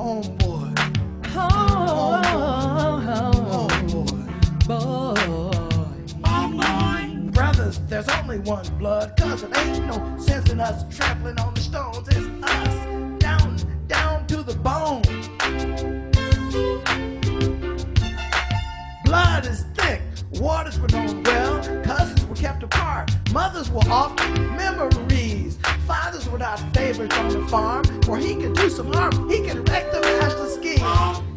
homeboy. Homeboy. Brothers, there's only one blood, cause it ain't no sense in us trampling on the stones. It's us, down to the bone. Blood is thick, waters were known well, cousins were kept apart, mothers were often memories. Fathers were not favorites on the farm, for he could do some harm, he could wreck the master scheme,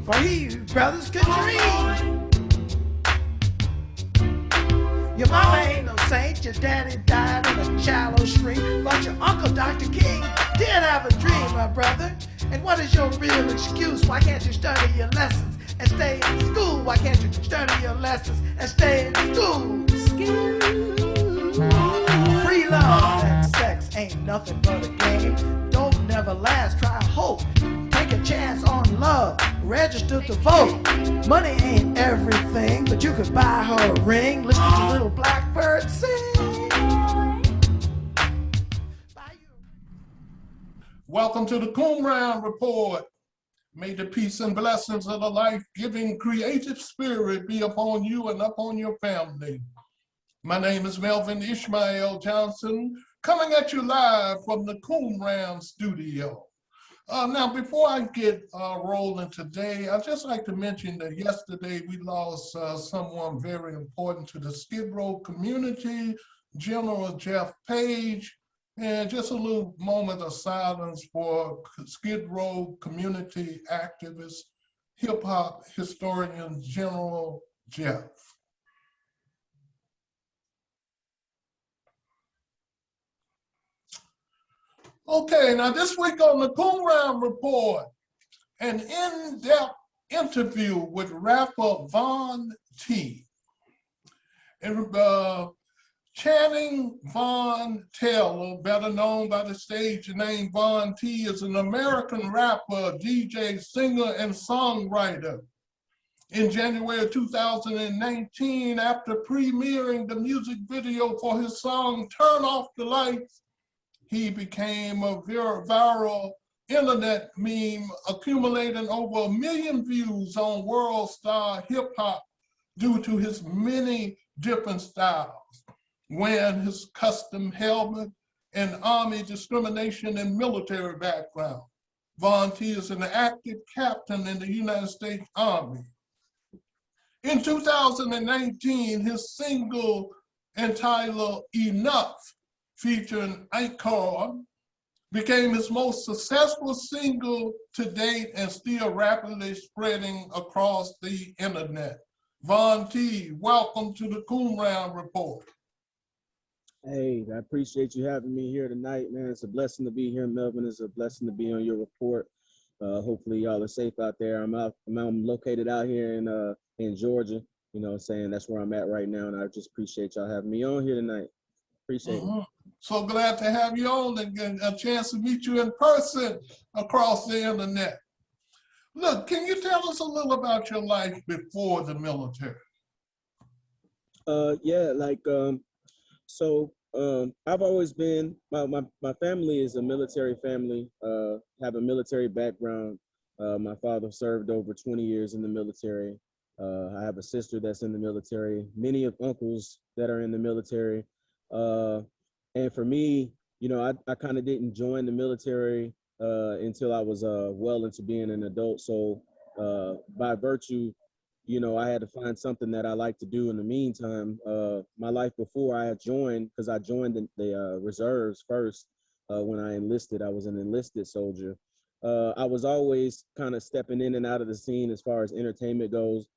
for he, brothers, could dream. Your mama ain't no saint, your daddy died in a shallow stream, but your uncle Dr. King did have a dream, my brother. And what is your real excuse? Why can't you study your lessons and stay in school? Why can't you study your lessons and stay in school? Free love and sex ain't nothing but a game. Don't never last, try hope. Take a chance on love, register to vote. Money ain't everything, but you could buy her a ring. Listen to little blackbird sing. Welcome to the Qumran Report. May the peace and blessings of the life-giving creative spirit be upon you and upon your family. My name is Melvin Ishmael Johnson, coming at you live from the Qumran studio. Now, before I get rolling today, I'd just like to mention that yesterday we lost someone very important to the Skid Row community, General Jeff Page. And just a little moment of silence for Skid Row community activist, hip hop historian, General Jeff. Okay, now this week on the Qumran Report, an in-depth interview with rapper Von T. And Channing Von Taylor, better known by the stage name Von T, is an American rapper, DJ, singer, and songwriter. In January of 2019, after premiering the music video for his song Turn Off the Lights, he became a viral internet meme, accumulating over 1 million views on World Star Hip Hop due to his many different styles. Wearing his custom helmet and Army discrimination and military background. Von T is an active captain in the United States Army. In 2019, his single entitled Enough, featuring Icon, became his most successful single to date and still rapidly spreading across the internet. Von T, welcome to the Qumran Report. Hey, I appreciate you having me here tonight, man. It's a blessing to be here, Melvin. It's a blessing to be on your report. Hopefully y'all are safe out there. I'm located out here in Georgia, you know what I'm saying? That's where I'm at right now, and I just appreciate y'all having me on here tonight. Appreciate it. So glad to have you on and get a chance to meet you in person across the internet. Look, can you tell us a little about your life before the military? I've always been, my family is a military family, have a military background. My father served over 20 years in the military. I have a sister that's in the military, many of uncles that are in the military. And for me, you know, I kind of didn't join the military until I was well into being an adult. So by virtue, you know, I had to find something that I like to do in the meantime. My life before I had joined, because I joined the reserves first when I enlisted. I was an enlisted soldier. I was always kind of stepping in and out of the scene as far as entertainment goes.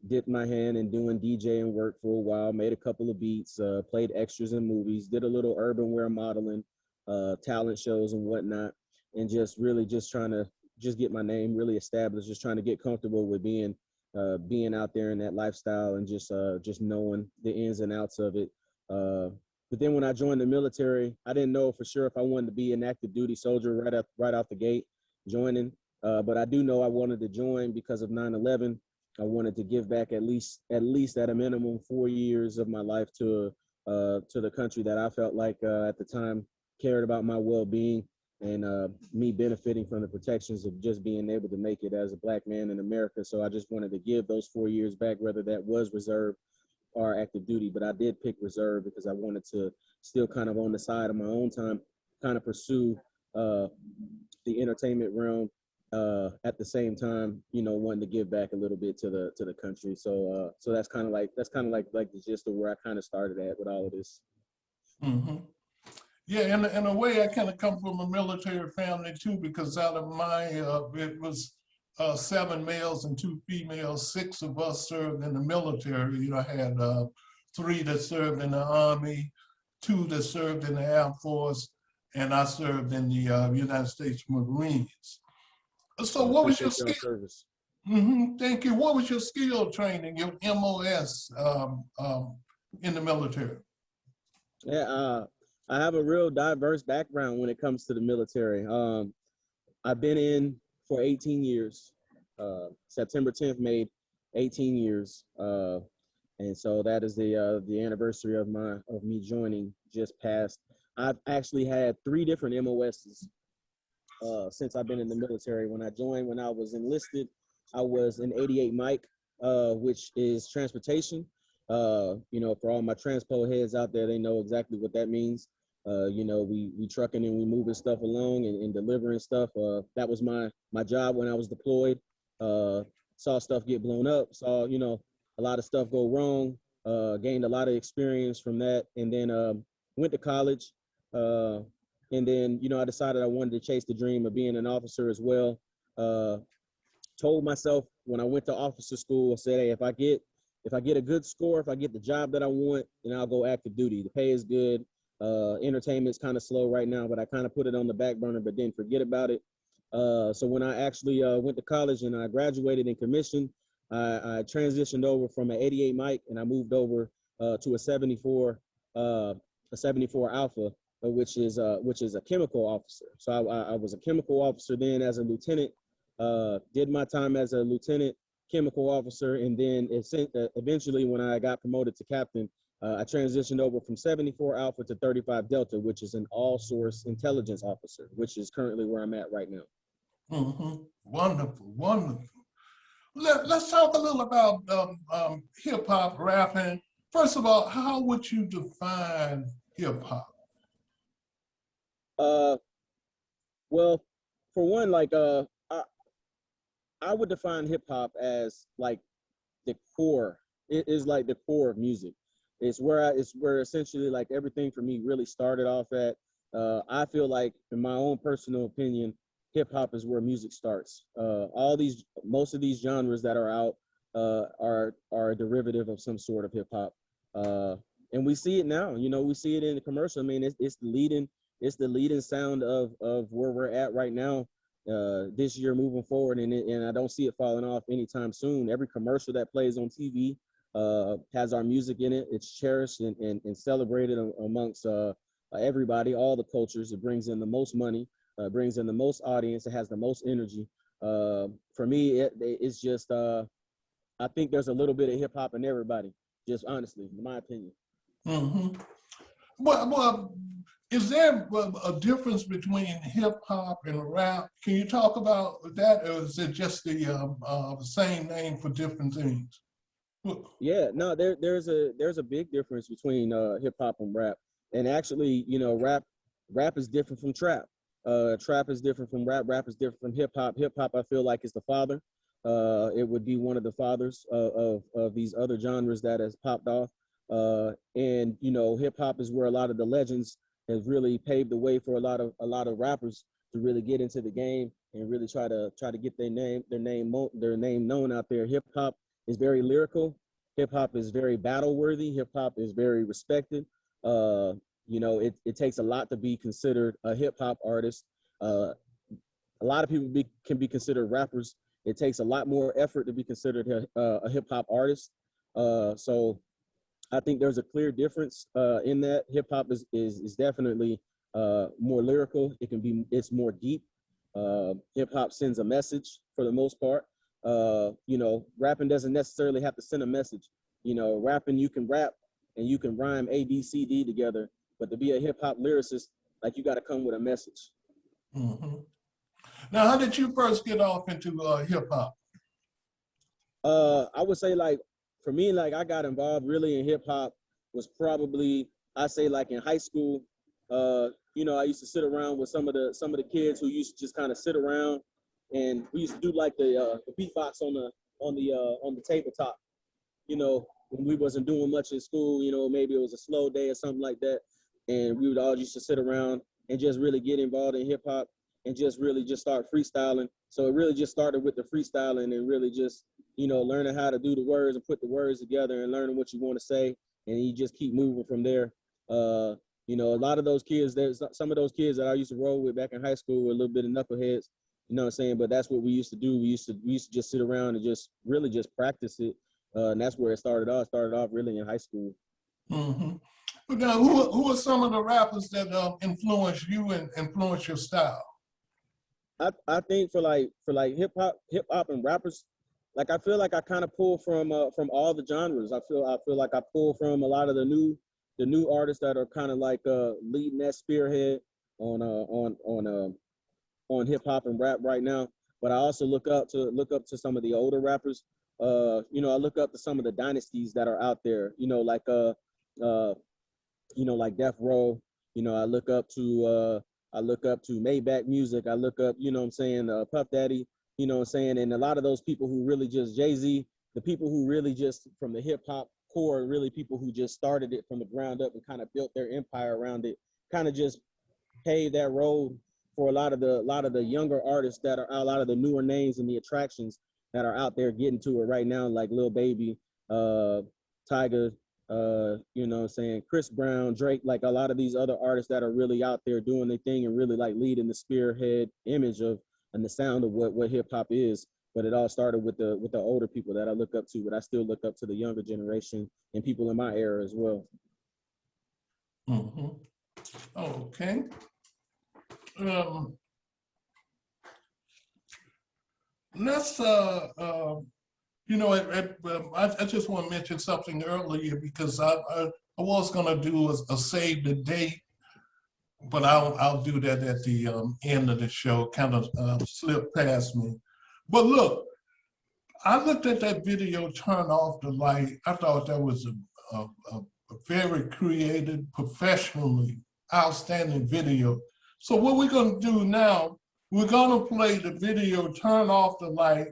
Dipped my hand in doing DJing work for a while, made a couple of beats, played extras in movies, did a little urban wear modeling, talent shows and whatnot, and just really just trying to just get my name really established, just trying to get comfortable with being out there in that lifestyle and just knowing the ins and outs of it. But then when I joined the military, I didn't know for sure if I wanted to be an active duty soldier right out the gate joining. But I do know I wanted to join because of 9/11. I wanted to give back at least at a minimum 4 years of my life to the country that I felt like at the time cared about my well-being. and me benefiting from the protections of just being able to make it as a Black man in America. So I just wanted to give those 4 years back, whether that was reserve or active duty. But I did pick reserve because I wanted to still kind of on the side of my own time, kind of pursue the entertainment realm at the same time, wanting to give back a little bit to the country. So that's kind of like the gist of where I kind of started at with all of this. Mm-hmm. Yeah, in a way, I kind of come from a military family too, because out of my, it was 7 males and 2 females. 6 of us served in the military. I had 3 that served in the Army, 2 that served in the Air Force, and I served in the United States Marines. So what was your skill? Service. Thank you. What was your skill training, your MOS in the military? Yeah, I have a real diverse background when it comes to the military. I've been in for 18 years. September 10th made 18 years, and so that is the anniversary of me joining just passed. I've actually had 3 different MOSs since I've been in the military. When I joined, when I was enlisted, I was an 88 Mike, which is transportation. For all my transpo heads out there, they know exactly what that means. We trucking and we moving stuff along and delivering stuff. That was my job when I was deployed. Saw stuff get blown up, saw, a lot of stuff go wrong, gained a lot of experience from that, and then went to college. And then, I decided I wanted to chase the dream of being an officer as well. Told myself when I went to officer school, I said, hey, if I get a good score, if I get the job that I want, then I'll go active duty. The pay is good. Entertainment's kind of slow right now, but I kind of put it on the back burner, but didn't forget about it. So when I actually went to college and I graduated and commissioned, I transitioned over from an 88 Mike and I moved over to a 74 Alpha, which is a chemical officer. So I was a chemical officer then as a lieutenant. Did my time as a lieutenant chemical officer, and then eventually when I got promoted to captain, I transitioned over from 74 Alpha to 35 Delta, which is an all-source intelligence officer, which is currently where I'm at right now. Wonderful, wonderful. Let's talk a little about hip hop, rapping. First of all, how would you define hip hop? Well, for one, I would define hip hop as like the core. It is like the core of music. It's where essentially like everything for me really started off at. I feel like, in my own personal opinion, hip hop is where music starts. Most of these genres that are out are a derivative of some sort of hip hop, and we see it now. We see it in the commercial. I mean, it's the leading sound of where we're at right now. This year moving forward, and I don't see it falling off anytime soon. Every commercial that plays on TV has our music in it. It's cherished and celebrated amongst everybody, all the cultures. It brings in the most money, brings in the most audience. It has the most energy. For me, it's just, I think there's a little bit of hip hop in everybody, just honestly, in my opinion. Well, is there a difference between hip hop and rap? Can you talk about that, or is it just the same name for different things? Yeah, no, there's a big difference between hip hop and rap, and actually, rap is different from trap. Trap is different from rap. Rap is different from hip hop. Hip hop, I feel like, is the father. It would be one of the fathers of these other genres that has popped off. And hip hop is where a lot of the legends has really paved the way for a lot of rappers to really get into the game and really try to get their name known out there. Hip hop is very lyrical. Hip hop is very battle worthy. Hip hop is very respected. It takes a lot to be considered a hip hop artist. A lot of people can be considered rappers. It takes a lot more effort to be considered a hip hop artist. So I think there's a clear difference in that. Hip hop is definitely more lyrical. It's more deep. Hip hop sends a message for the most part. Rapping doesn't necessarily have to send a message. Rapping, you can rap and you can rhyme A, B, C, D together, but to be a hip hop lyricist, like, you got to come with a message. Mm-hmm. Now, how did you first get off into hip hop? I would say like for me, like I got involved really in hip hop was probably I say like in high school. You know, I used to sit around with some of the kids who used to just kind of sit around, and we used to do like the beatbox on the tabletop. You know, when we wasn't doing much in school, you know, maybe it was a slow day or something like that, and we would all used to sit around and just really get involved in hip hop and just really just start freestyling. So it really just started with the freestyling and really just, you know, learning how to do the words and put the words together and learning what you want to say, and you just keep moving from there. You know, a lot of those kids, there's some of those kids that I used to roll with back in high school were a little bit of knuckleheads, you know what I'm saying? But that's what we used to do. We used to just sit around and just really just practice it. And that's where it started off. Started off really in high school. Mm-hmm. But now, who are some of the rappers that influenced you and influenced your style? I think for hip hop and rappers, like I feel like I kind of pull from all the genres. I feel like I pull from a lot of the new artists that are kind of like leading that spearhead on hip hop and rap right now. But I also look up to some of the older rappers. You know, I look up to some of the dynasties that are out there. You know, like like Death Row. You know, I look up to Maybach Music. I look up, you know what I'm saying, Puff Daddy. You know what I'm saying, and a lot of those people who really just Jay-Z, the people who really just from the hip hop core, really people who just started it from the ground up and kind of built their empire around it, kind of just paved that road for a lot of the younger artists that are a lot of the newer names and the attractions that are out there getting to it right now, like Lil Baby, Tyga, you know what I'm saying, Chris Brown, Drake, like a lot of these other artists that are really out there doing their thing and really like leading the spearhead image of and the sound of what hip hop is. But it all started with the older people that I look up to, but I still look up to the younger generation and people in my era as well. Mm-hmm. Okay. Let's you know, I just want to mention something earlier because I was going to do a save the date, but I'll do that at the end of the show. Kind of slipped past me. But look, I looked at that video, Turn Off the Light. I thought that was a very creative, professionally outstanding video. So what we're going to do now, we're going to play the video, Turn Off the Light,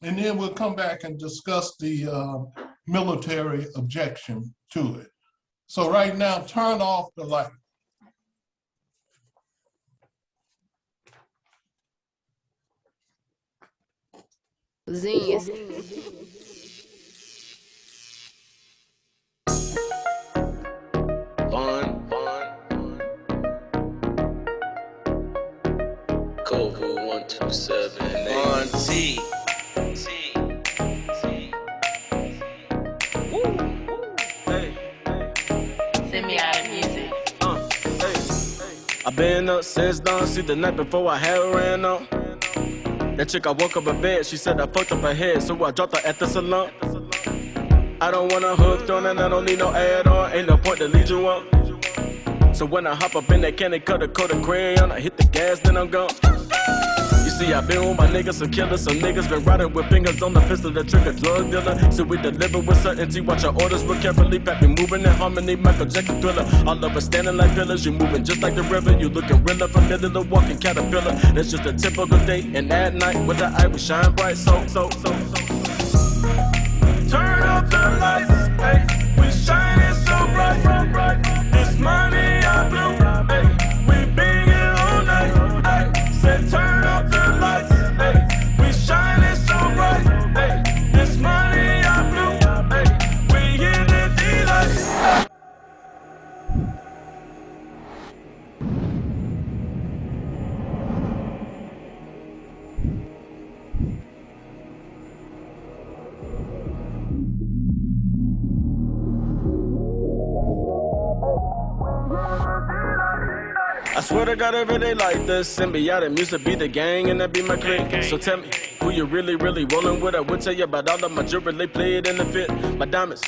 and then we'll come back and discuss the military objection to it. So right now, turn off the light. Zines. Bond. Code 127. Bond T. Send me out of music. I've been up since dawn, see the night before I had ran on. That chick, I woke up in bed, she said I fucked up her head, so I dropped her at the salon. I don't want a hooked on and I don't need no add-on, ain't no point to lead you on. So when I hop up in that candy cutter, coat of crayon, I hit the gas, then I'm gone. You see, I've been with my niggas, some killers, some niggas been riding with fingers on the pistol, the trigger, drug dealer. So we deliver with certainty, watch our orders real carefully, pack me moving in harmony, Michael Jackson Thriller. All of us standing like pillars, you moving just like the river, you looking realer, familiar, the walking caterpillar. That's just a typical day, and at night, with the eye, we shine bright, so. Turn up the lights, hey, we shining so bright. This money I blew, hey, we big it all night, hey. Said turn up the lights, hey, we shining so bright, hey. This money I blew, hey, we in the daylight. I swear to God, every day like this. Send me out and music be the gang and that be my clique. So tell me, Who you really rolling with? I will tell you about all of my jewelry, they played in the fit. My diamonds,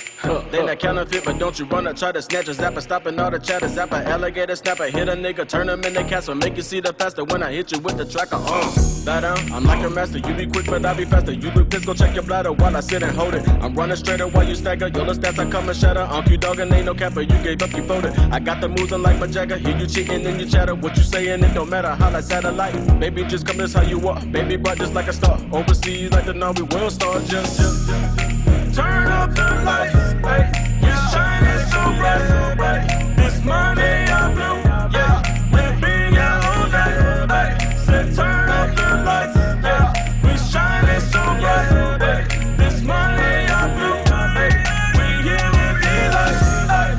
they not counterfeit, but don't you run up, try to snatch a zapper, stopping all the chatter, zapper, alligator, snapper, hit a nigga, turn him in the castle, make you see the faster when I hit you with the tracker. Lie down, I'm like a master, you be quick, but I be faster. You look pissed, go check your bladder while I sit and hold it. I'm running straighter while you stagger, your little stats I come and shatter. You dog and ain't no capper, you gave up, you folded. I got the moves unlike my Jagger, hear you cheating and you chatter. What you saying, it don't matter, how like satellite. Baby, just come, this how you walk. Baby, but just like a star. Overseas, like the Navy world star. Just turn up the lights, ay. You're shining so bright, this money I blew, yeah. We'll be out all day, ay. Said turn up the lights, yeah. We shining so bright, ay. This money I blew, ay. We here with the lights, ay.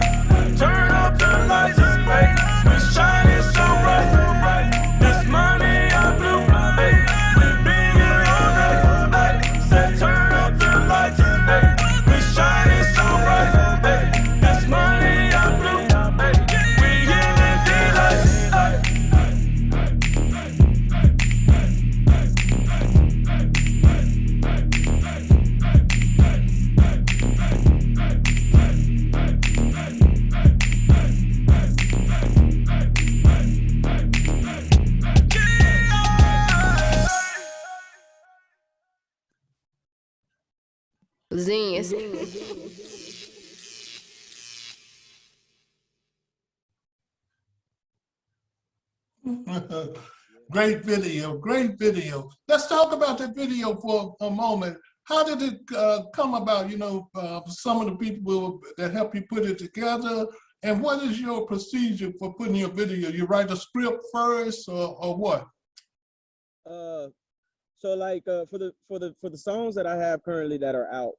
Turn up the lights, ay. We shining so bright, this money I blew, ay. We be here all day, ay. Said turn up the lights, ay. We shining so bright, ay. This money I blew, ay. We here with the lights, ay. Zines. Great video, great video. Let's talk about that video for a moment. How did it come about, you know, some of the people that helped you put it together? And what is your procedure for putting your video? You write a script first or what? So like for the songs that I have currently that are out,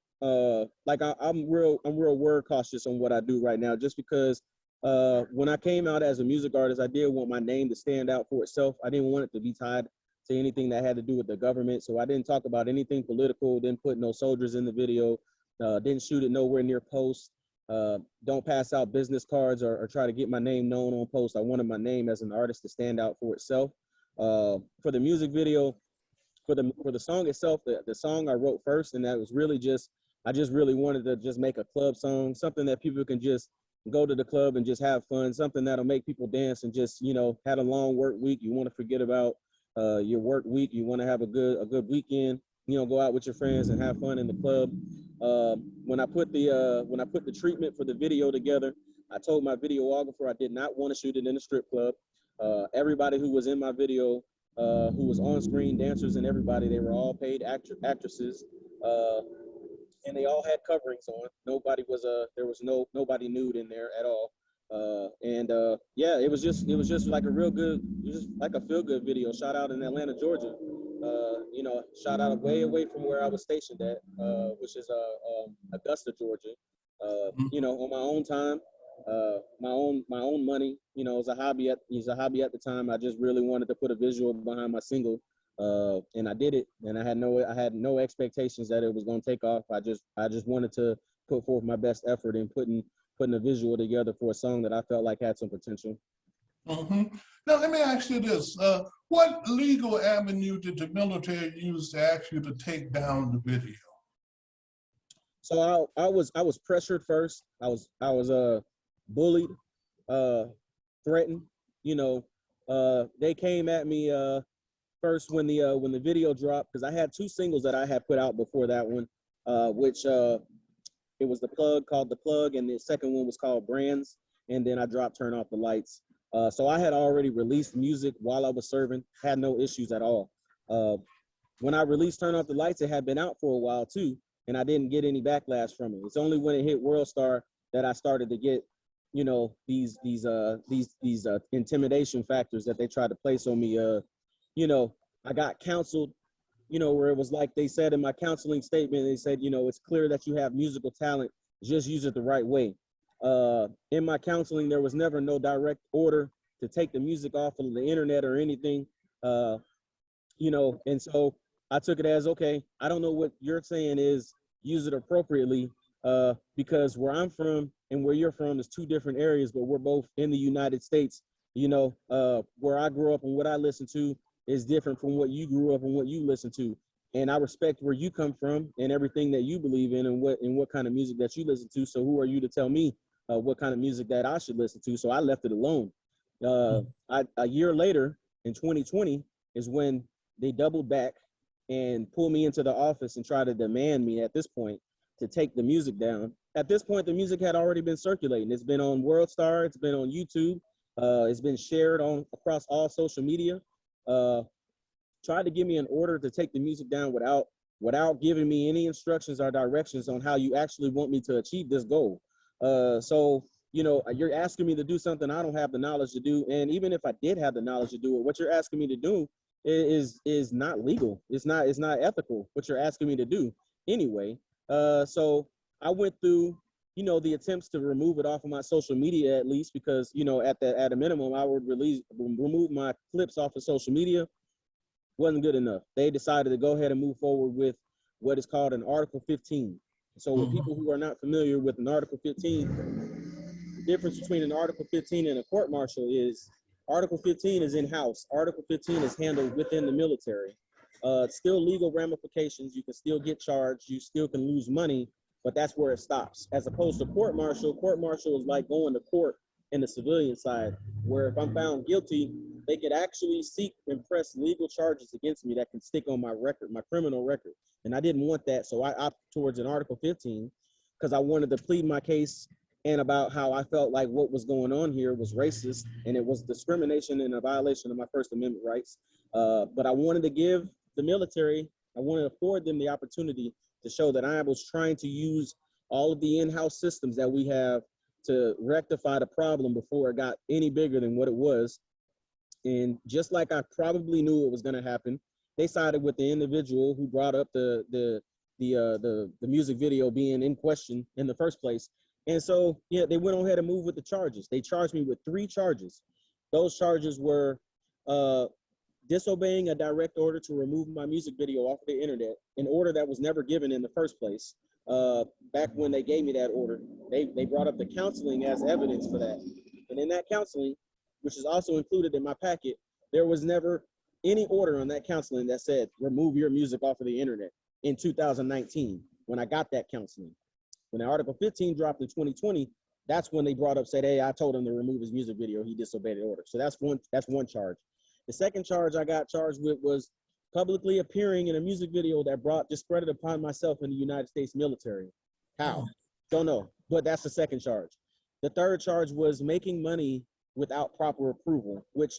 like I'm real word cautious on what I do right now, just because when I came out as a music artist, I did want my name to stand out for itself. I didn't want it to be tied to anything that had to do with the government. So I didn't talk about anything political, didn't put no soldiers in the video, didn't shoot it nowhere near post, don't pass out business cards or try to get my name known on post. I wanted my name as an artist to stand out for itself. For the music video, for the song itself, the song I wrote first, and that was really just, I just really wanted to just make a club song, something that people can just go to the club and just have fun, something that'll make people dance and just, you know, had a long work week. You want to forget about your work week. You want to have a good weekend, you know, go out with your friends and have fun in the club. When I put the treatment for the video together, I told my videographer I did not want to shoot it in a strip club. Everybody who was in my video, who was on screen, dancers and everybody, they were all paid actresses. And they all had coverings on. Nobody was there was nobody nude in there at all. Yeah, it was just like a real good, just like a feel good video. Shot out in Atlanta, Georgia. You know, shot out way away from where I was stationed at, which is Augusta, Georgia. You know, on my own time, my own money. You know, it was a hobby at the time. I just really wanted to put a visual behind my single. And I did it, and I had no expectations that it was going to take off. I just wanted to put forth my best effort in putting a visual together for a song that I felt like had some potential. Mm-hmm. Now let me ask you this: what legal avenue did the military use to ask you to take down the video? So I was pressured first. I was bullied, threatened. You know, they came at me. First, when the video dropped, because I had two singles that I had put out before that one, which it was called The Plug, and the second one was called Brands, and then I dropped Turn Off the Lights. So I had already released music while I was serving, had no issues at all. When I released Turn Off the Lights, it had been out for a while too, and I didn't get any backlash from it. It's only when it hit World Star that I started to get, you know, these intimidation factors that they tried to place on me. You know, I got counseled, you know, where it was like they said in my counseling statement, they said, you know, it's clear that you have musical talent, just use it the right way. In my counseling, there was never no direct order to take the music off of the internet or anything, you know, and so I took it as, okay, I don't know what you're saying is use it appropriately, because where I'm from and where you're from is two different areas, but we're both in the United States. You know, where I grew up and what I listened to is different from what you grew up and what you listen to. and I respect where you come from and everything that you believe in and what kind of music that you listen to. So who are you to tell me what kind of music that I should listen to? So I left it alone. A year later in 2020 is when they doubled back and pulled me into the office and tried to demand me at this point to take the music down. At this point, the music had already been circulating. It's been on WorldStar, it's been on YouTube, it's been shared on across all social media. Tried to give me an order to take the music down without giving me any instructions or directions on how you actually want me to achieve this goal. So, you know, you're asking me to do something I don't have the knowledge to do. And even if I did have the knowledge to do it, what you're asking me to do is not legal. It's not ethical what you're asking me to do anyway. So I went through, you know, the attempts to remove it off of my social media, at least, because, you know, at a minimum, I would remove my clips off of social media. Wasn't good enough. They decided to go ahead and move forward with what is called an Article 15. So with people who are not familiar with an Article 15, the difference between an Article 15 and a court martial is Article 15 is in-house. Article 15 is handled within the military. Still legal ramifications. You can still get charged. You still can lose money, but that's where it stops. As opposed to court martial is like going to court in the civilian side, where if I'm found guilty, they could actually seek and press legal charges against me that can stick on my record, my criminal record. And I didn't want that, so I opted towards an Article 15 because I wanted to plead my case and about how I felt like what was going on here was racist and it was discrimination and a violation of my First Amendment rights. But I wanted to give the military, I wanted to afford them the opportunity to show that I was trying to use all of the in-house systems that we have to rectify the problem before it got any bigger than what it was. And just like I probably knew it was going to happen, they sided with the individual who brought up the music video being in question in the first place. And so, yeah, they went ahead and moved with the charges. They charged me with 3 charges. Those charges were disobeying a direct order to remove my music video off of the internet, an order that was never given in the first place. Back when they gave me that order, they brought up the counseling as evidence for that. And in that counseling, which is also included in my packet, there was never any order on that counseling that said, remove your music off of the internet in 2019, when I got that counseling. When Article 15 dropped in 2020, that's when they brought up, said, hey, I told him to remove his music video. He disobeyed the order. So that's one charge. The second charge I got charged with was publicly appearing in a music video that brought discredit upon myself in the United States military. How? Don't know, but that's the second charge. The third charge was making money without proper approval, which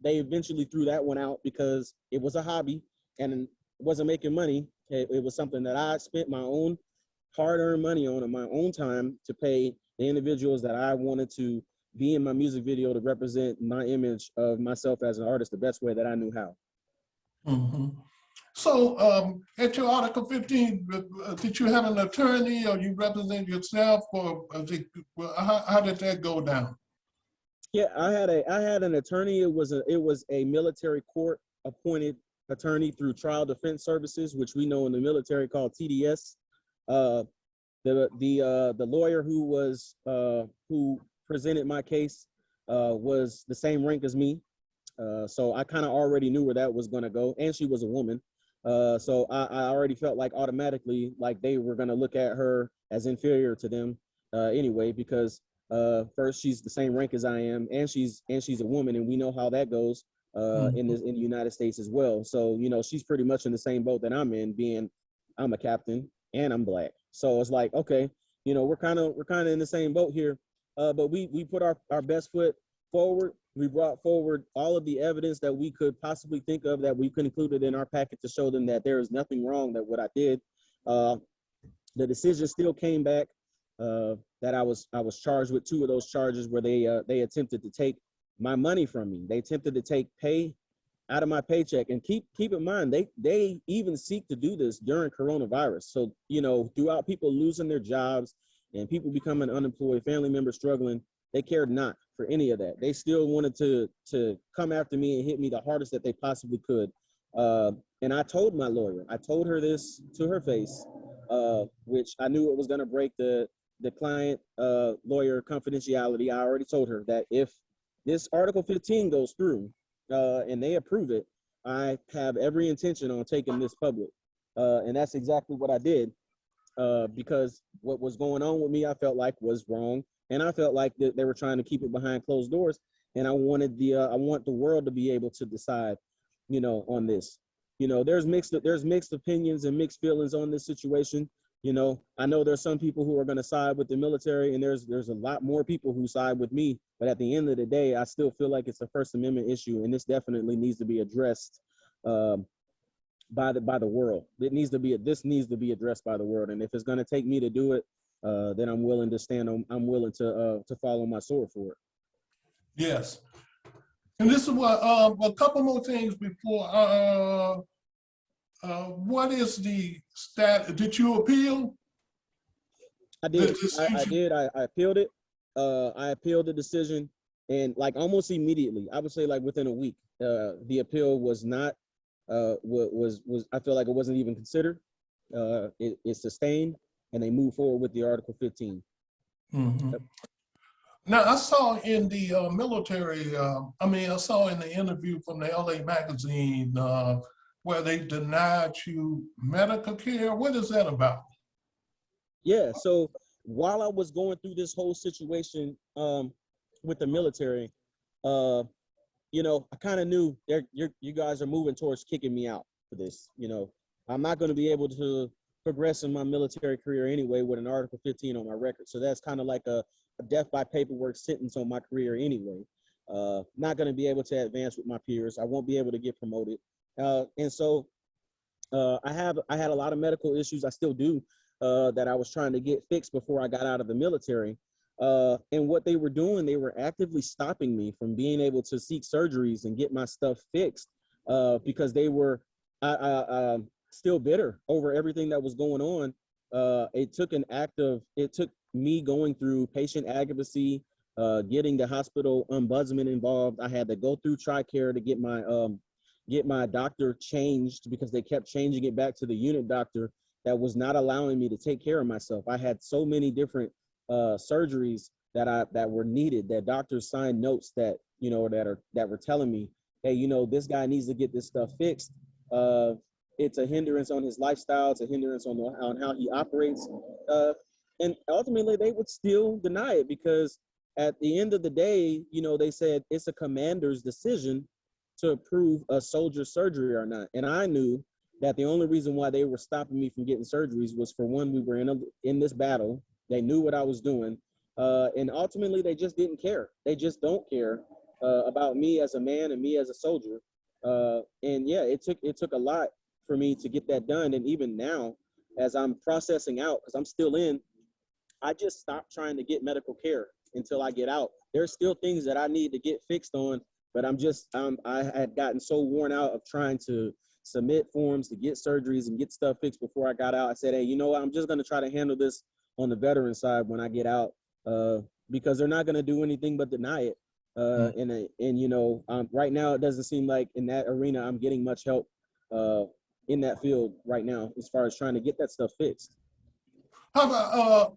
they eventually threw that one out because it was a hobby and it wasn't making money. It was something that I spent my own hard-earned money on in my own time to pay the individuals that I wanted to be in my music video to represent my image of myself as an artist the best way that I knew how. So at your Article 15, did you have an attorney or you represent yourself, or how did that go down? Yeah, I had an attorney. It was a military court appointed attorney through Trial Defense Services, which we know in the military called TDS. The lawyer who presented my case was the same rank as me. So I kind of already knew where that was going to go, and she was a woman. So I already felt like automatically like they were going to look at her as inferior to them anyway, because first, she's the same rank as I am, and she's a woman, and we know how that goes in the United States as well. So, you know, she's pretty much in the same boat that I'm in, being I'm a captain and I'm Black. So it's like, okay, you know, we're kind of in the same boat here. But we put our best foot forward. We brought forward all of the evidence that we could possibly think of that we could include it in our packet to show them that there is nothing wrong that what I did. The decision still came back that I was charged with 2 of those charges where they attempted to take my money from me. They attempted to take pay out of my paycheck. And keep in mind, they even seek to do this during coronavirus. So, you know, throughout people losing their jobs and people becoming unemployed, family members struggling, they cared not for any of that. They still wanted to come after me and hit me the hardest that they possibly could. And I told my lawyer, I told her this to her face, which I knew it was going to break the client lawyer confidentiality. I already told her that if this Article 15 goes through and they approve it, I have every intention on taking this public. And that's exactly what I did, because what was going on with me, I felt like was wrong. And I felt like they were trying to keep it behind closed doors. And I want the world to be able to decide, on this. There's mixed opinions and mixed feelings on this situation. I know there's some people who are going to side with the military, and there's a lot more people who side with me. But at the end of the day, I still feel like it's a First Amendment issue, and this definitely needs to be addressed by the world. This needs to be addressed by the world. And if it's going to take me to do it, then I'm willing to I'm willing to follow my sword for it. Yes. And this is what a couple more things before. What is the stat? Did you appeal? I did. I did. I appealed it. I appealed the decision, and like almost immediately, I would say like within a week, the appeal was not. Was I feel like it wasn't even considered. It sustained, and they moved forward with the Article 15. Mm-hmm. Yep. Now, I saw in the military, I saw in the interview from the LA magazine where they denied you medical care. What is that about? Yeah, so while I was going through this whole situation with the military, I kind of knew you guys are moving towards kicking me out for this. I'm not going to be able to progress in my military career anyway with an Article 15 on my record. So that's kind of like a death by paperwork sentence on my career anyway. Not going to be able to advance with my peers. I won't be able to get promoted. And so I had a lot of medical issues. I still do, that I was trying to get fixed before I got out of the military. And what they were doing, they were actively stopping me from being able to seek surgeries and get my stuff fixed, because they were still bitter over everything that was going on. It took me going through patient advocacy, getting the hospital ombudsman involved. I had to go through TRICARE to get my doctor changed, because they kept changing it back to the unit doctor that was not allowing me to take care of myself. I had so many different surgeries that were needed, that doctors signed notes that were telling me, hey, this guy needs to get this stuff fixed. It's a hindrance on his lifestyle. It's a hindrance on how he operates. And ultimately, they would still deny it, because at the end of the day, they said it's a commander's decision to approve a soldier's surgery or not. And I knew that the only reason why they were stopping me from getting surgeries was, for one, we were in this battle. They knew what I was doing. And ultimately, they just didn't care. They just don't care about me as a man and me as a soldier. And yeah, it took a lot for me to get that done. And even now, as I'm processing out, because I'm still in, I just stopped trying to get medical care until I get out. There's still things that I need to get fixed on, but I had gotten so worn out of trying to submit forms to get surgeries and get stuff fixed before I got out. I said, hey, you know what? I'm just going to try to handle this on the veteran side when I get out, because they're not going to do anything but deny it. Right now, it doesn't seem like in that arena I'm getting much help in that field right now, as far as trying to get that stuff fixed. How about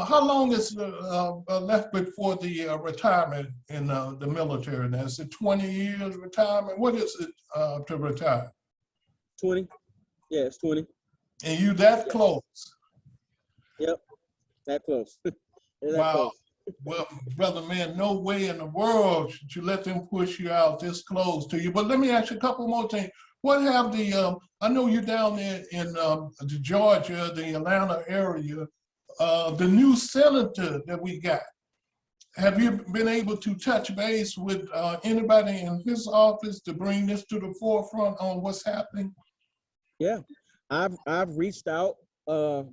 how long is left before the retirement in the military? Now, is it 20 years retirement? What is it to retire? 20. Yeah, it's 20. And you that close? Yep, that close. Wow. Close. Well, brother, man, no way in the world should you let them push you out this close to you. But let me ask you a couple more things. What have I know you're down there in the Georgia, the Atlanta area, the new senator that we got. Have you been able to touch base with anybody in his office to bring this to the forefront on what's happening? Yeah, I've reached out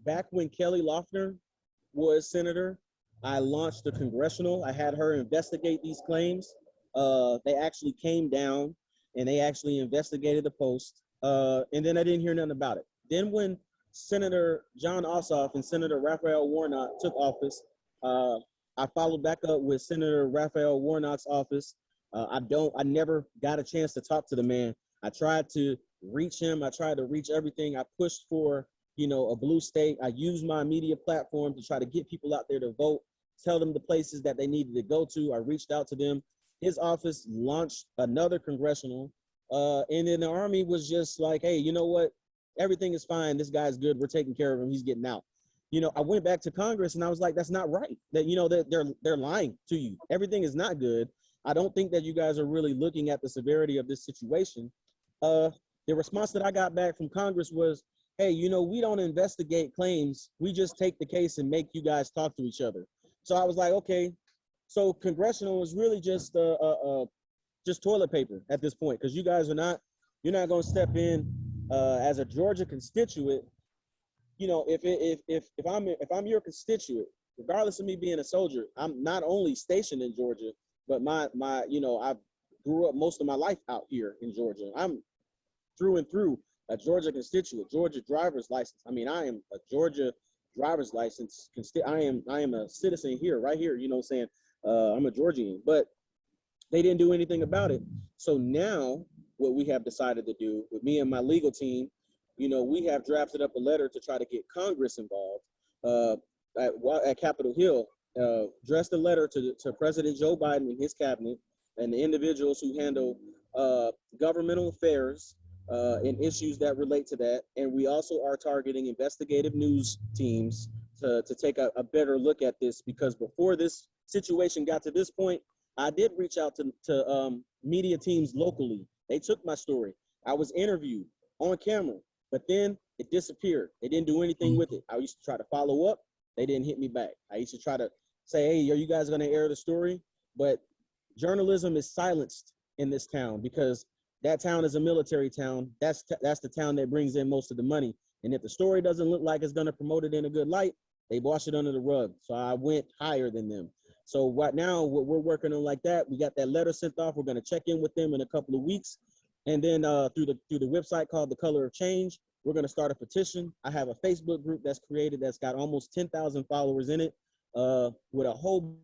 back when Kelly Loeffler was senator. I launched a congressional. I had her investigate these claims. They actually came down and they actually investigated the post. And then I didn't hear nothing about it. Then when Senator John Ossoff and Senator Raphael Warnock took office, I followed back up with Senator Raphael Warnock's office. I never got a chance to talk to the man. I tried to reach him. I tried to reach everything. I pushed for, a blue state. I used my media platform to try to get people out there to vote, tell them the places that they needed to go to. I reached out to them. His office launched another congressional And then the Army was just like, hey, you know what? Everything is fine. This guy's good. We're taking care of him. He's getting out. I went back to Congress and I was like, that's not right. That, they're lying to you. Everything is not good. I don't think that you guys are really looking at the severity of this situation. The response that I got back from Congress was, hey, we don't investigate claims. We just take the case and make you guys talk to each other. So I was like, okay. So congressional is really just toilet paper at this point, because you guys you're not going to step in as a Georgia constituent. If I'm your constituent, regardless of me being a soldier, I'm not only stationed in Georgia, but I grew up most of my life out here in Georgia. I'm through and through a Georgia constituent, Georgia driver's license. I mean, I am a Georgia driver's license. I am a citizen here, right here. Saying I'm a Georgian, but they didn't do anything about it. So now what we have decided to do with me and my legal team, we have drafted up a letter to try to get Congress involved at Capitol Hill, addressed a letter to President Joe Biden and his cabinet and the individuals who handle governmental affairs and issues that relate to that. And we also are targeting investigative news teams to take a better look at this, because before this situation got to this point, I did reach out to media teams locally. They took my story. I was interviewed on camera, but then it disappeared. They didn't do anything with it. I used to try to follow up. They didn't hit me back. I used to try to say, hey, are you guys going to air the story? But journalism is silenced in this town because that town is a military town. That's the town that brings in most of the money. And if the story doesn't look like it's going to promote it in a good light, they wash it under the rug. So I went higher than them. So right now, what we're working on like that, we got that letter sent off. We're going to check in with them in a couple of weeks. And then through the website called The Color of Change, we're going to start a petition. I have a Facebook group that's created that's got almost 10,000 followers in it with a whole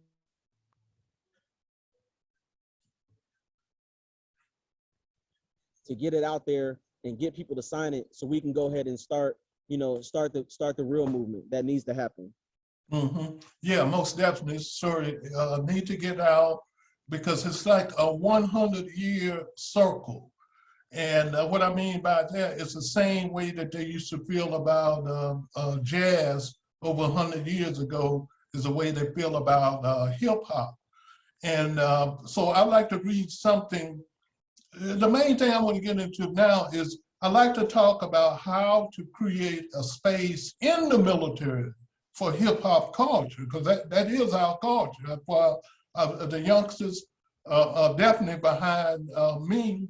to get it out there and get people to sign it so we can go ahead and start the real movement that needs to happen. Yeah, most definitely, sir. Need to get out because it's like a 100-year circle. And what I mean by that is the same way that they used to feel about jazz over 100 years ago is the way they feel about hip hop. And so I like to read something. The main thing I want to get into now is I like to talk about how to create a space in the military for hip hop culture, because that is our culture. That's why the youngsters are definitely behind me.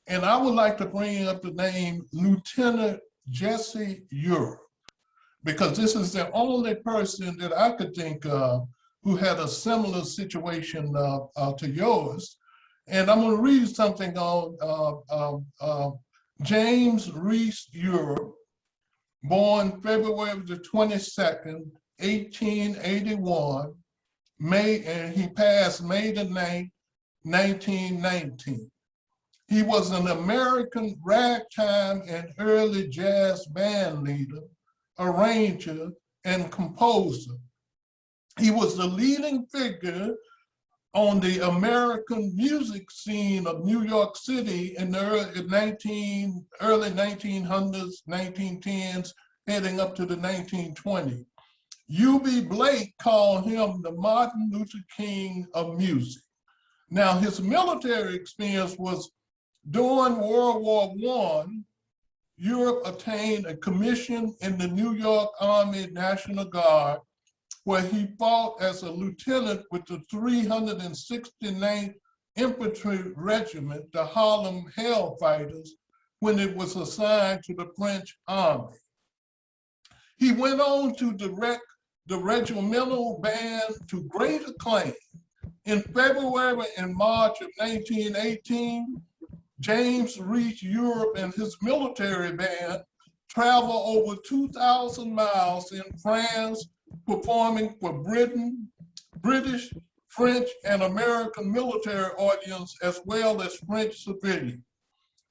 And I would like to bring up the name Lieutenant Jesse Europe, because this is the only person that I could think of who had a similar situation to yours. And I'm going to read something on James Reese Europe, born February the 22nd, 1881, and he passed May the 9th, 1919. He was an American ragtime and early jazz band leader, arranger, and composer. He was the leading figure on the American music scene of New York City in the early 1900s, 1910s, heading up to the 1920s. U.B. Blake called him the Martin Luther King of music. Now, his military experience was during World War I. Europe attained a commission in the New York Army National Guard, where he fought as a lieutenant with the 369th Infantry Regiment, the Harlem Hellfighters, when it was assigned to the French Army. He went on to direct the regimental band to great acclaim. In February and March of 1918, James reached Europe and his military band traveled over 2,000 miles in France, performing for British, French, and American military audience, as well as French civilians.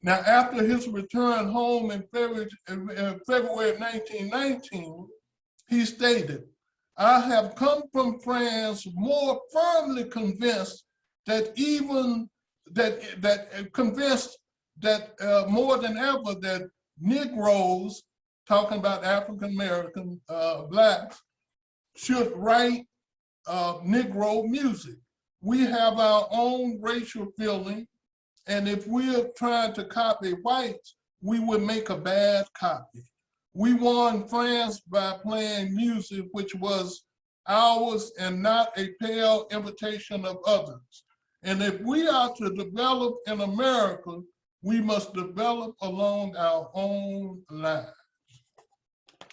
Now, after his return home in February of 1919, he stated, "I have come from France more firmly convinced convinced that more than ever that Negroes, talking about African American blacks, should write Negro music. We have our own racial feeling, and if we're trying to copy whites, we would make a bad copy. We won France by playing music which was ours and not a pale imitation of others. And if we are to develop in America, we must develop along our own lines.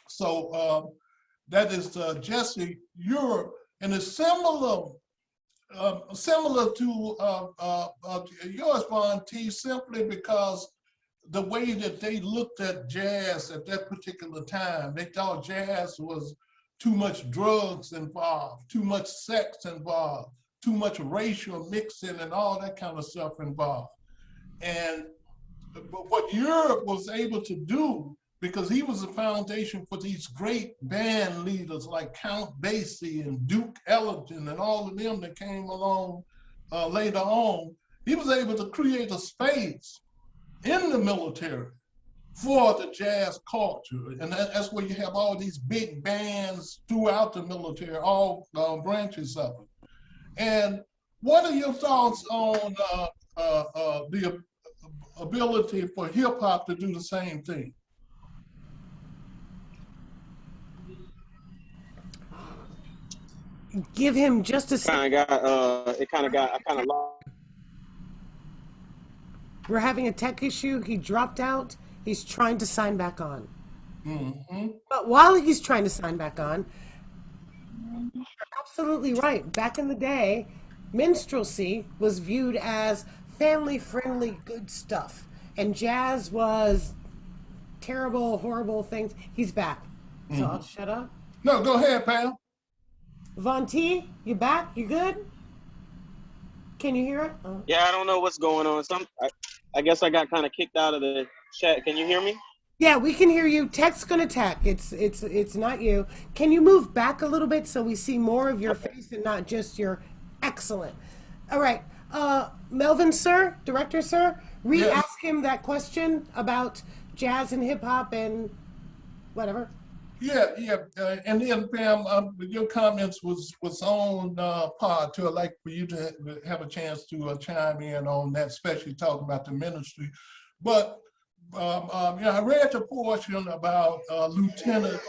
So that is Jesse Europe, and it's similar to yours, Von T, simply because the way that they looked at jazz at that particular time, they thought jazz was too much drugs involved, too much sex involved, too much racial mixing and all that kind of stuff involved. And but what Europe was able to do, because he was the foundation for these great band leaders like Count Basie and Duke Ellington and all of them that came along later on, he was able to create a space in the military for the jazz culture. And that's where you have all these big bands throughout the military, all branches of it. And what are your thoughts on the ability for hip hop to do the same thing? Give him just a second. I kind of lost. We're having a tech issue. He dropped out. He's trying to sign back on. Mm-hmm. But while he's trying to sign back on, you're absolutely right. Back in the day, minstrelsy was viewed as family-friendly good stuff. And jazz was terrible, horrible things. He's back. So I'll shut up. No, go ahead, Pam. Von T, you back? You good? Can you hear it? Oh. Yeah, I don't know what's going on. I guess I got kind of kicked out of the chat. Can you hear me? Yeah, we can hear you. Tech's gonna tech. It's not you. Can you move back a little bit so we see more of your face and not just your excellent? All right, Melvin, sir, director, sir, re-ask him that question about jazz and hip hop and whatever. Yeah. And then Pam, your comments was on part two. I'd like for you to have a chance to chime in on that, especially talking about the ministry. But I read the portion about Lieutenant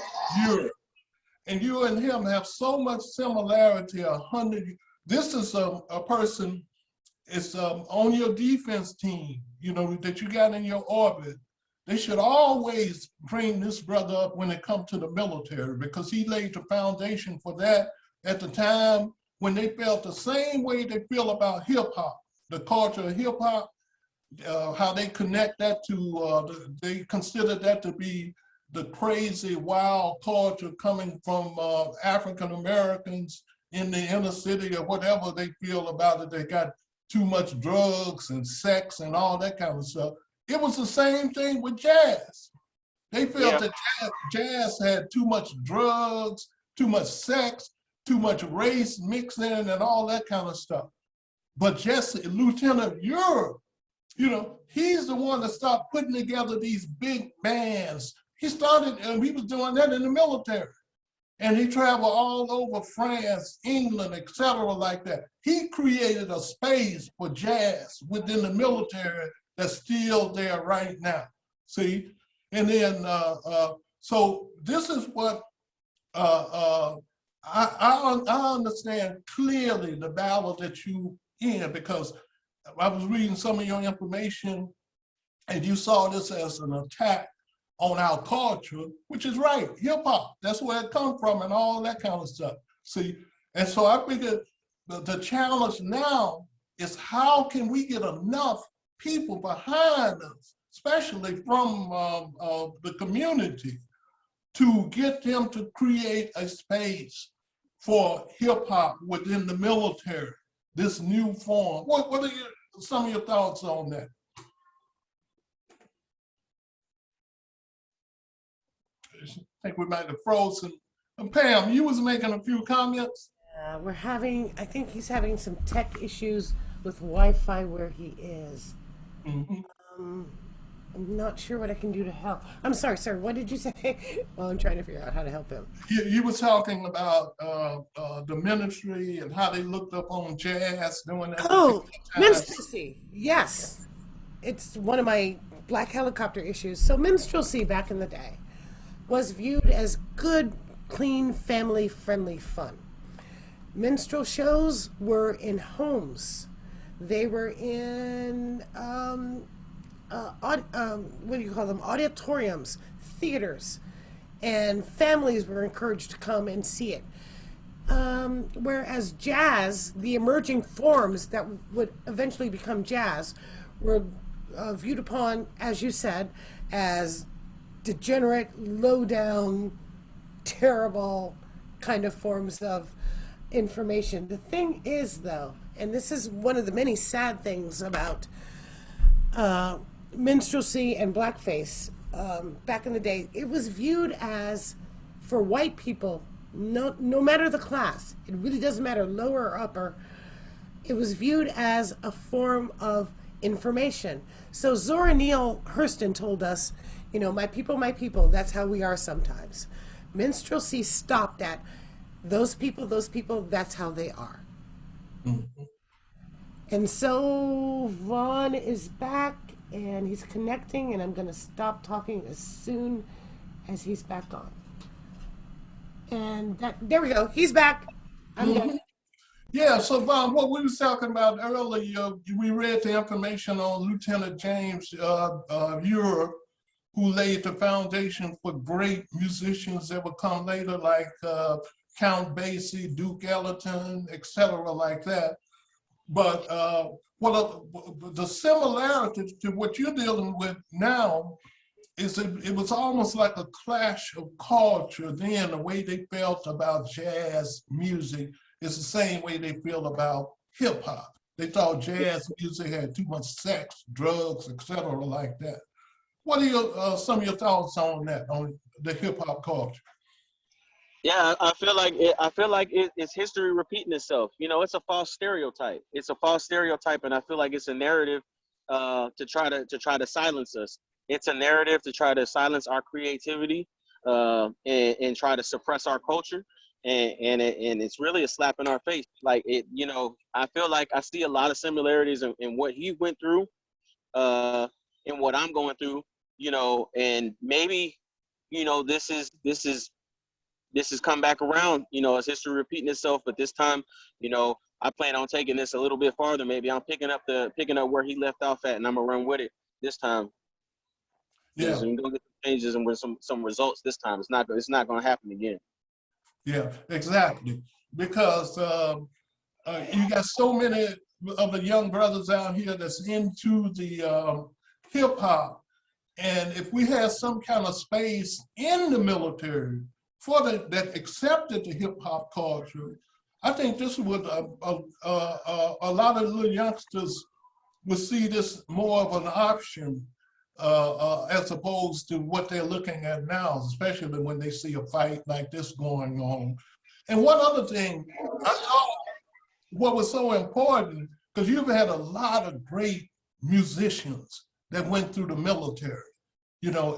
Europe, and you and him have so much similarity. 100. This is a person. It's on your defense team. That you got in your orbit. They should always bring this brother up when it comes to the military, because he laid the foundation for that at the time when they felt the same way they feel about hip hop, the culture of hip hop, how they connect that to, they consider that to be the crazy, wild culture coming from African Americans in the inner city or whatever they feel about it. They got too much drugs and sex and all that kind of stuff. It was the same thing with jazz. They felt that jazz had too much drugs, too much sex, too much race mixing and all that kind of stuff. But Jesse, Lieutenant Europe, he's the one that started putting together these big bands. He started, and he was doing that in the military. And he traveled all over France, England, etc., like that. He created a space for jazz within the military that's still there right now. See? And then, so this is what I understand clearly the battle that you in, because I was reading some of your information and you saw this as an attack on our culture, which is right, hip hop, that's where it comes from and all that kind of stuff. See? And so I figured the challenge now is how can we get enough people behind us, especially from the community, to get them to create a space for hip hop within the military, this new form. What are some of your thoughts on that? I think we might have frozen. Pam, you was making a few comments. I think he's having some tech issues with Wi-Fi where he is. Mm-hmm. I'm not sure what I can do to help. I'm sorry, sir. What did you say? Well, I'm trying to figure out how to help him. You were talking about the ministry and how they looked up on jazz during that Oh, particular time. minstrelsy. Yes. It's one of my black helicopter issues. So, minstrelsy back in the day was viewed as good, clean, family friendly fun. Minstrel shows were in homes, they were in, what do you call them? Auditoriums, theaters, and families were encouraged to come and see it. Whereas jazz, the emerging forms that would eventually become jazz, were viewed upon, as you said, as degenerate, low down, terrible kind of forms of information. The thing is, though, and this is one of the many sad things about minstrelsy and blackface back in the day, it was viewed as, for white people, no matter the class, it really doesn't matter, lower or upper, it was viewed as a form of information. So Zora Neale Hurston told us, my people, that's how we are sometimes. Minstrelsy stopped at those people, that's how they are. Mhm. And so Vaughn is back and he's connecting, and I'm going to stop talking as soon as he's back on. And there we go. He's back. I'm done. Yeah, so Vaughn, what we was talking about earlier, we read the information on Lieutenant James Ure, who laid the foundation for great musicians that would come later, like Count Basie, Duke Ellington, etc., like that. But the similarity to what you're dealing with now is it was almost like a clash of culture then. The way they felt about jazz music is the same way they feel about hip hop. They thought jazz music had too much sex, drugs, etc., like that. What are some of your thoughts on that, on the hip hop culture? Yeah, I feel like it's history repeating itself. It's a false stereotype. It's a false stereotype, and I feel like it's a narrative to try to silence us. It's a narrative to try to silence our creativity and try to suppress our culture. And it's really a slap in our face. Like I feel like I see a lot of similarities in what he went through and what I'm going through. And maybe this has come back around, as history repeating itself. But this time, I plan on taking this a little bit farther. Maybe I'm picking up where he left off at, and I'm gonna run with it this time. Yeah, And we're gonna get some changes and with some results this time. It's not gonna happen again. yeah, exactly. Because you got so many of the young brothers out here that's into the hip hop, and if we had some kind of space in the military for that accepted the hip hop culture, I think this would a lot of little youngsters would see this more of an option as opposed to what they're looking at now, especially when they see a fight like this going on. And one other thing, I thought what was so important, because you've had a lot of great musicians that went through the military,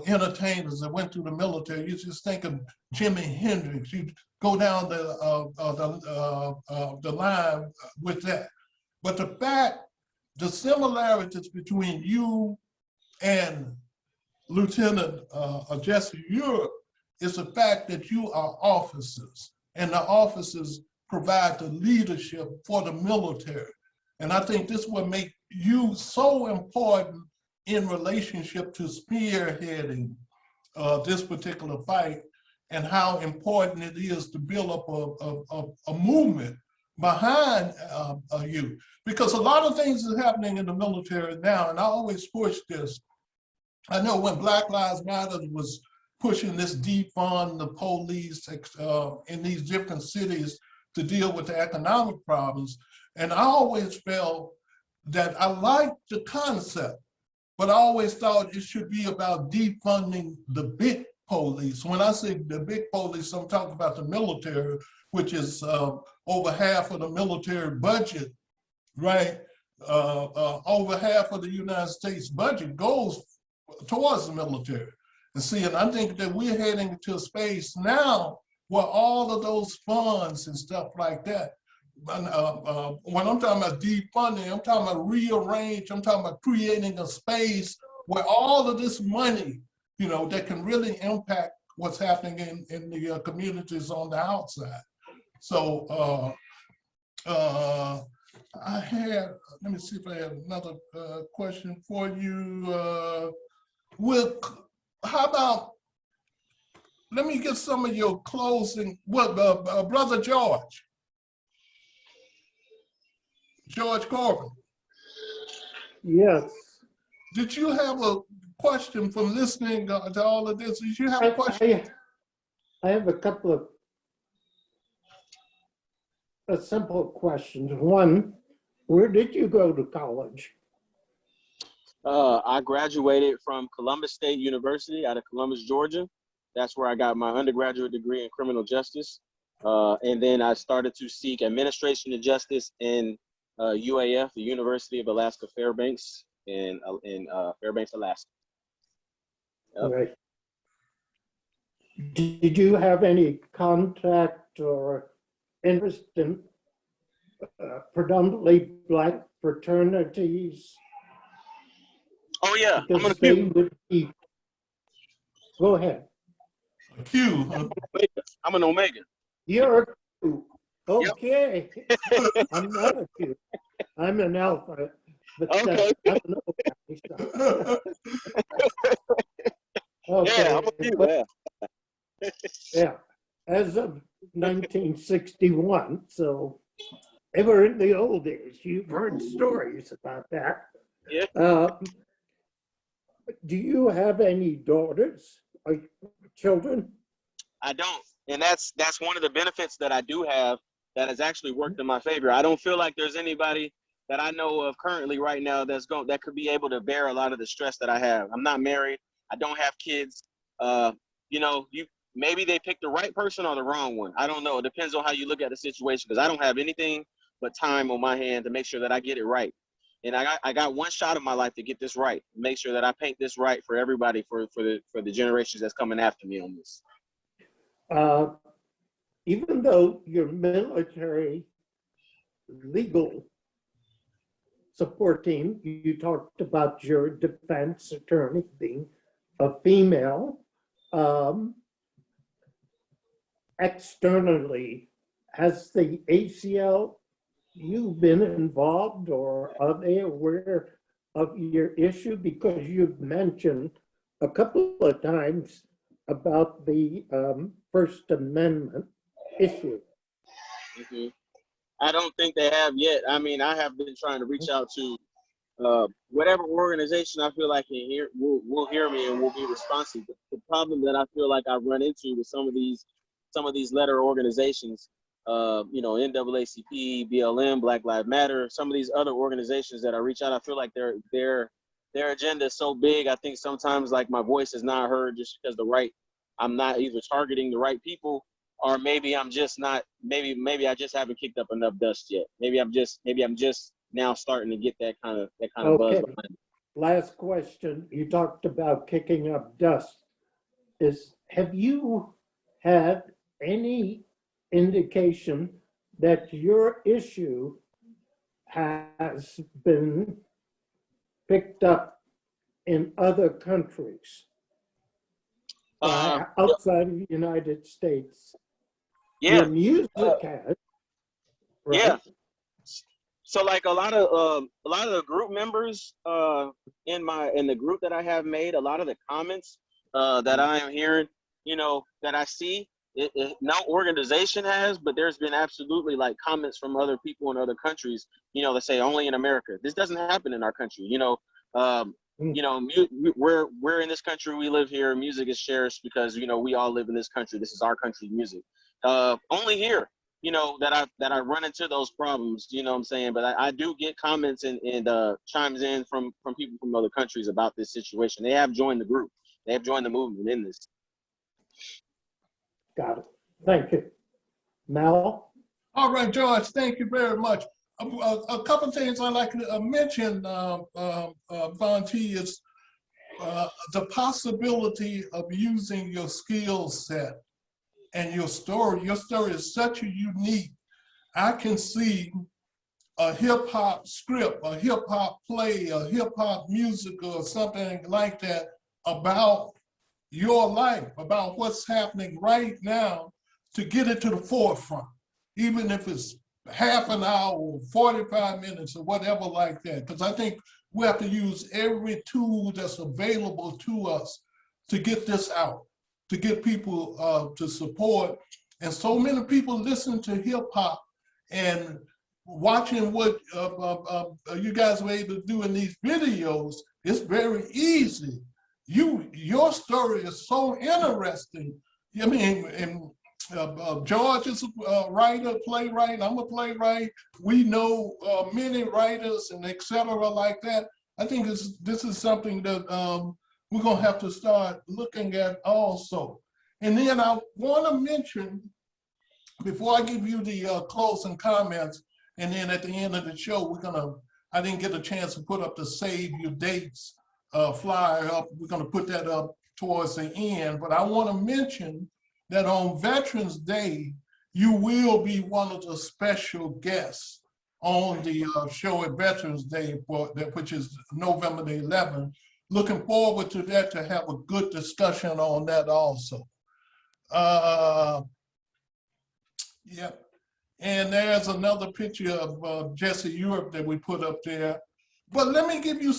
entertainers that went through the military. You just think of Jimi Hendrix. You go down the line with that. But the similarities between you and Lieutenant Jesse Europe is the fact that you are officers, and the officers provide the leadership for the military. And I think this will make you so important in relationship to spearheading this particular fight, and how important it is to build up a movement behind you. Because a lot of things are happening in the military now, and I always push this. I know when Black Lives Matter was pushing this defund the police in these different cities to deal with the economic problems, and I always felt that I liked the concept, but I always thought it should be about defunding the big police. When I say the big police, I'm talking about the military, which is over half of the military budget, right? over half of the United States budget goes towards the military. And see, and I think that we're heading to a space now where all of those funds and stuff like that, when I'm talking about defunding, I'm talking about rearrange, I'm talking about creating a space where all of this money, you know, that can really impact what's happening in the communities on the outside. So I had, let me see if I have another question for you. How about, let me get some of your closing, Brother George Corbin. Yes. Did you have a question from listening to all of this? Did you have a question? I have a couple of simple questions. One, where did you go to college? I graduated from Columbus State University out of Columbus, Georgia. That's where I got my undergraduate degree in criminal justice. And then I started to seek administration of justice in UAF, the University of Alaska Fairbanks in Fairbanks, Alaska. Yep. Right. Did you have any contact or interest in predominantly Black fraternities? Oh yeah, I'm Because gonna they would be. Go ahead. Q. I'm an Omega. You're a Q. Okay. I'm not a Q. I'm an Alpha. But Okay. I'm an Omega. Okay. Yeah, I'm a Q. But, Yeah. yeah. As of 1961, so they were in the old days. You've heard stories about that. Yeah. Do you have any daughters or children? I don't, and that's one of the benefits that I do have that has actually worked in my favor. I don't feel like there's anybody that I know of currently right now that could be able to bear a lot of the stress that I have. I'm not married. I don't have kids. You know, maybe they picked the right person or the wrong one. I don't know. It depends on how you look at the situation, because I don't have anything but time on my hand to make sure that I get it right. And I got one shot of my life to get this right. Make sure that I paint this right for everybody, for the generations that's coming after me on this. Even though your military legal support team, you talked about your defense attorney being a female, externally, has the ACLU been involved, or are they aware of your issue? Because you've mentioned a couple of times about the First Amendment issue. Mm-hmm. I don't think they have yet. I mean, I have been trying to reach out to whatever organization I feel like will hear me and will be responsive. The problem that I feel like I run into with some of these letter organizations, you know, NAACP, BLM, Black Lives Matter, some of these other organizations that I reach out, I feel like their agenda is so big. I think sometimes like my voice is not heard just because I'm not either targeting the right people, or maybe I'm just not, maybe I just haven't kicked up enough dust yet. Maybe I'm just now starting to get that kind of buzz behind me. Last question. You talked about kicking up dust. Have you had any indication that your issue has been picked up in other countries outside of the United States? Yeah. Your music has, right? Yeah. So like a lot of the group members in the group that I have made, a lot of the comments that I am hearing, you know, that I see, no organization has, but there's been absolutely like comments from other people in other countries, you know, that say only in America. This doesn't happen in our country, you know. You know, we're in this country, we live here. Music is cherished because, you know, we all live in this country. This is our country's music. Only here, you know, that I run into those problems, you know what I'm saying? But I do get comments and chimes in from people from other countries about this situation. They have joined the group. They have joined the movement in this. Got it. Thank you. Mal? All right, George, thank you very much. a couple of things I'd like to mention, Von T, is the possibility of using your skill set and your story. Your story is such a unique. I can see a hip hop script, a hip hop play, a hip hop musical, or something like that about your life, about what's happening right now, to get it to the forefront, even if it's half an hour, or 45 minutes, or whatever like that. Because I think we have to use every tool that's available to us to get this out, to get people to support. And so many people listen to hip hop and watching what you guys were able to do in these videos. It's very easy. Your story is so interesting. I mean, and George is a writer, playwright. I'm a playwright. We know many writers and et cetera like that. I think this is something that we're gonna have to start looking at also. And then I want to mention, before I give you the closing comments, and then at the end of the show, I didn't get a chance to put up the Save Your Dates flyer up. We're gonna put that up towards the end, but I want to mention that on Veterans Day, you will be one of the special guests on the show at Veterans Day, which is November the 11th. Looking forward to that, to have a good discussion on that also. Yeah, and there's another picture of Jesse Europe that we put up there. But let me give you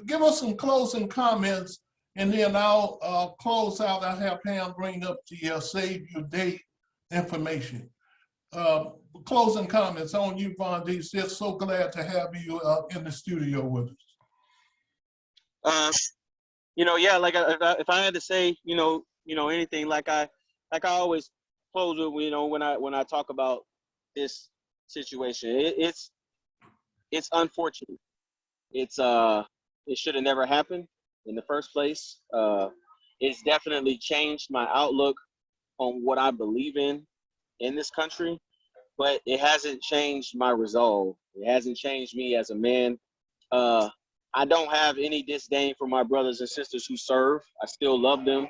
give us some closing comments, and then I'll close out. I'll have Pam bring up the Save Your Date information. Closing comments on you, Von D. Just so glad to have you in the studio with us. Yeah, like if I had to say, anything, like I always close with, when I talk about this situation, it's unfortunate. It should have never happened in the first place. It's definitely changed my outlook on what I believe in this country, but it hasn't changed my resolve. It hasn't changed me as a man. I don't have any disdain for my brothers and sisters who serve. I still love them.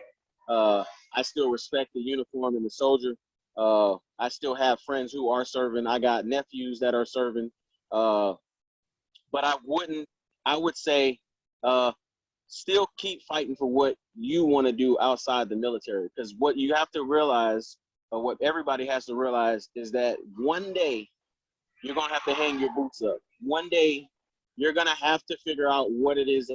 I still respect the uniform and the soldier. I still have friends who are serving. I got nephews that are serving. But I would say, still keep fighting for what you want to do outside the military. Because what you have to realize, or what everybody has to realize, is that one day you're going to have to hang your boots up. One day you're going to have to figure out what it is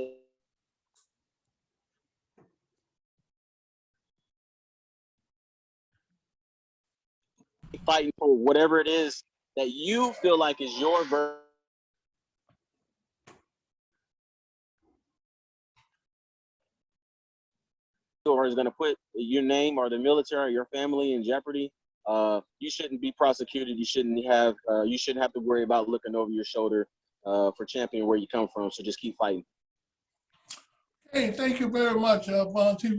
fighting for, whatever it is that you feel like is your version, or is going to put your name or the military or your family in jeopardy. You shouldn't be prosecuted. You shouldn't have to worry about looking over your shoulder for championing where you come from. So just keep fighting. Hey, thank you very much, Von T.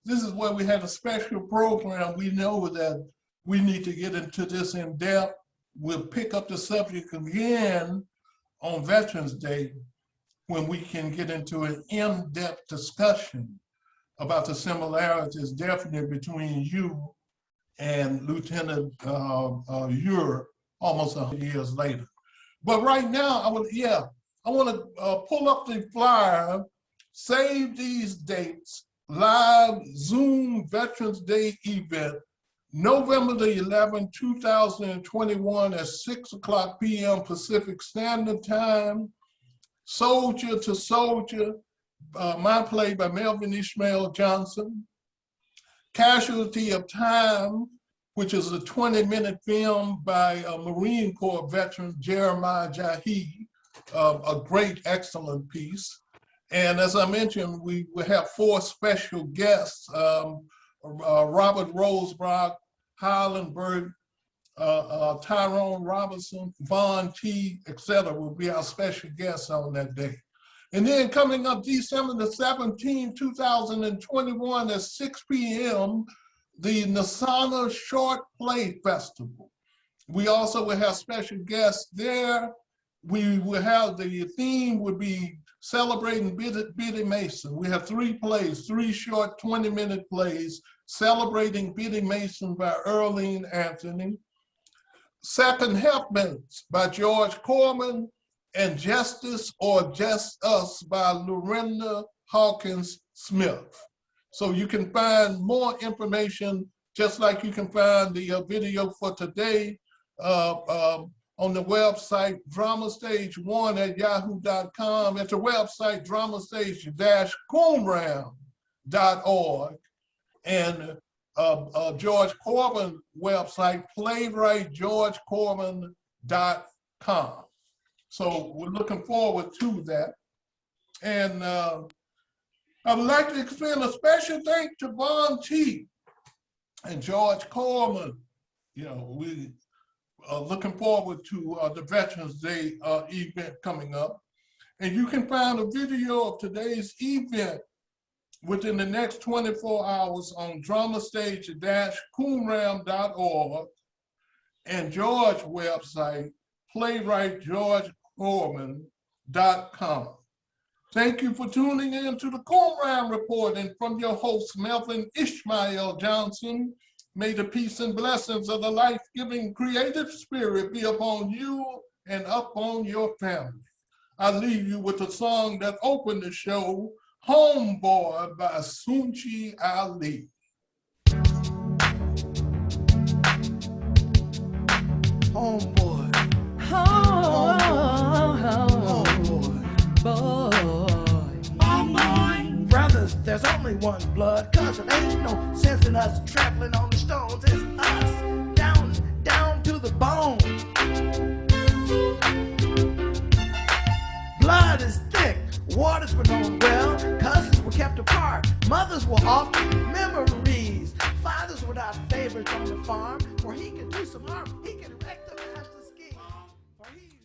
This is where we had a special program. We know that we need to get into this in depth. We'll pick up the subject again on Veterans Day, when we can get into an in-depth discussion about the similarities definitely between you and Lieutenant Ure almost 100 years later. But right now, I want to pull up the flyer, Save These Dates, live Zoom Veterans Day event, November the 11th, 2021 at 6:00 p.m. Pacific Standard Time. Soldier to Soldier, my play by Melvin Ishmael Johnson. Casualty of Time, which is a 20-minute film by a Marine Corps veteran, Jeremiah Jahi, a great, excellent piece. And as I mentioned, we have 4 special guests, Robert Rosebrock, Highland Bird, Tyrone Robinson, Von T, etc. will be our special guests on that day. And then coming up December the 17th, 2021 at 6 p.m., the Nasana Short Play Festival. We also will have special guests there. We will have, the theme would be celebrating Biddy Mason. We have 3 plays, 3 short 20-minute plays, celebrating Biddy Mason by Earlene Anthony, Second Helpmates by George Corman, and Justice or Just Us by Lorinda Hawkins Smith. So you can find more information, just like you can find the video for today on the website dramastage1@yahoo.com, at the website dramastage-qumran.org, and George Corbin website, playwrightgeorgecorbin.com. So we're looking forward to that. And I would like to extend a special thanks to Von T and George Corbin. You know, we are looking forward to the Veterans Day event coming up. And you can find a video of today's event within the next 24 hours on dramastage-qumran.org and George's website, playwrightgeorgecorbin.com. Thank you for tuning in to the Qumran Report, and from your host, Melvin Ishmael Johnson, may the peace and blessings of the life-giving creative spirit be upon you and upon your family. I leave you with a song that opened the show, Homeboy by Sunchi Ali. Homeboy. Homeboy. Brothers, there's only one blood, cause it ain't no sense in us traveling on the stones. It's us, down to the bone. Blood is thick, waters were known well, cousins were kept apart, mothers were often memories. Fathers were not favorites on the farm, for he could do some harm, he could wreck the master's scheme. For he